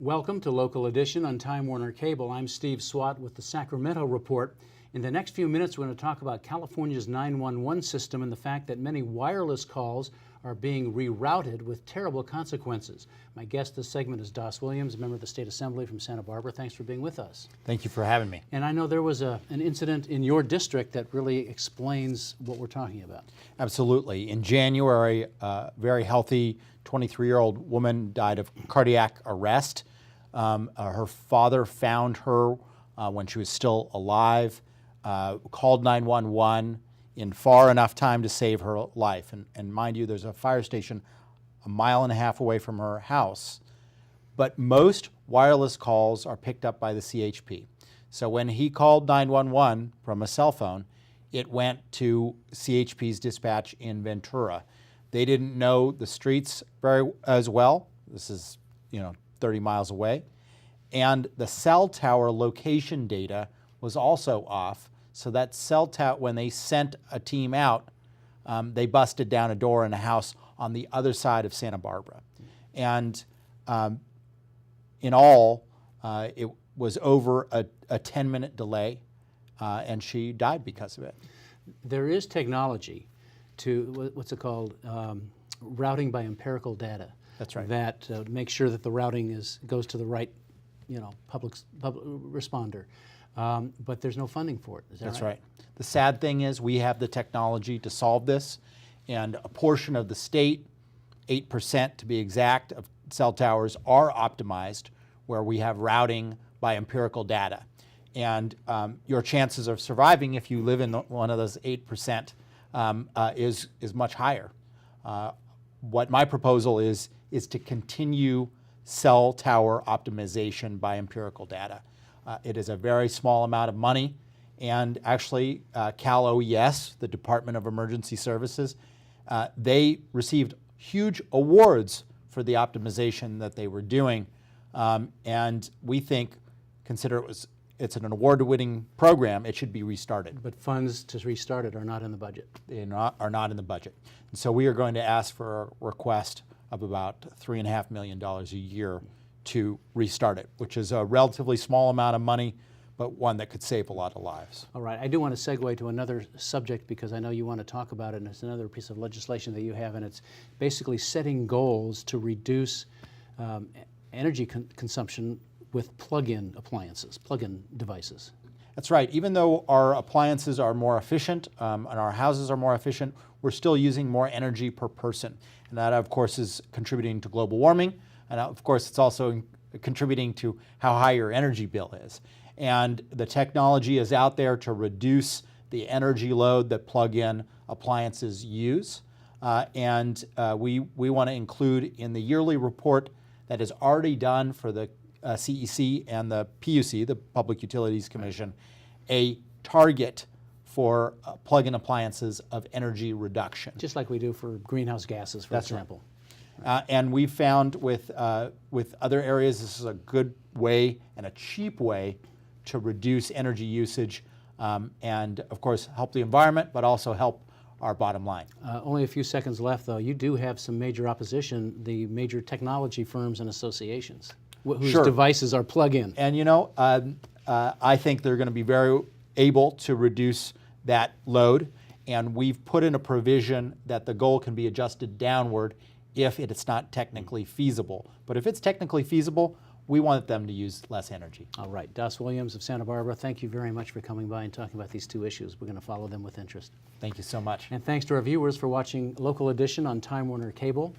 Welcome to Local Edition on Time Warner Cable. I'm Steve Swatt with the Sacramento Report. In the next few minutes, we're going to talk about California's 911 system and the fact that many wireless calls are being rerouted with terrible consequences. My guest this segment is Das Williams, a member of the State Assembly from Santa Barbara. Thanks for being with us. Thank you for having me. And I know there was an incident in your district that really explains what we're talking about. Absolutely. In January, a very healthy 23-year-old woman died of cardiac arrest. Her father found her when she was still alive, called 911 in far enough time to save her life. And mind you, there's a fire station a mile and a half away from her house. But most wireless calls are picked up by the CHP. So when he called 911 from a cell phone, it went to CHP's dispatch in Ventura. They didn't know the streets as well. This is, 30 miles away. And the cell tower location data was also off. So that cell tower, when they sent a team out, they busted down a door in a house on the other side of Santa Barbara. And in all, it was over a 10-minute delay, and she died because of it. There is technology to, what's it called, routing by empirical data. That's right. That makes sure that the routing goes to the right, public responder. But there's no funding for it. Is that That's right? right. The sad thing is we have the technology to solve this, and a portion of the state, 8% to be exact, of cell towers are optimized where we have routing by empirical data. And your chances of surviving if you live in one of those 8% is much higher. What my proposal is to continue cell tower optimization by empirical data. It is a very small amount of money, and actually Cal OES, the Department of Emergency Services, they received huge awards for the optimization that they were doing, and we think, consider it's an award-winning program, it should be restarted. But funds to restart it are not in the budget. They are not in the budget. And so we are going to ask for a request of about $3.5 million a year to restart it, which is a relatively small amount of money, but one that could save a lot of lives. All right, I do want to segue to another subject because I know you want to talk about it, and it's another piece of legislation that you have, and it's basically setting goals to reduce energy consumption with plug-in appliances, plug-in devices. That's right. Even though our appliances are more efficient and our houses are more efficient, we're still using more energy per person. And that, of course, is contributing to global warming. And of course, it's also contributing to how high your energy bill is. And the technology is out there to reduce the energy load that plug-in appliances use. We want to include in the yearly report that is already done for the CEC and the PUC, the Public Utilities Commission, a target for plug-in appliances of energy reduction. Just like we do for greenhouse gases, for example. Right. And we've found with other areas, this is a good way and a cheap way to reduce energy usage and, of course, help the environment, but also help our bottom line. Only a few seconds left, though. You do have some major opposition, the major technology firms and associations, whose Sure. devices are plug-in. And I think they're going to be very able to reduce that load, and we've put in a provision that the goal can be adjusted downward if it's not technically feasible. But if it's technically feasible, we want them to use less energy. All right. Das Williams of Santa Barbara, thank you very much for coming by and talking about these two issues. We're going to follow them with interest. Thank you so much. And thanks to our viewers for watching Local Edition on Time Warner Cable.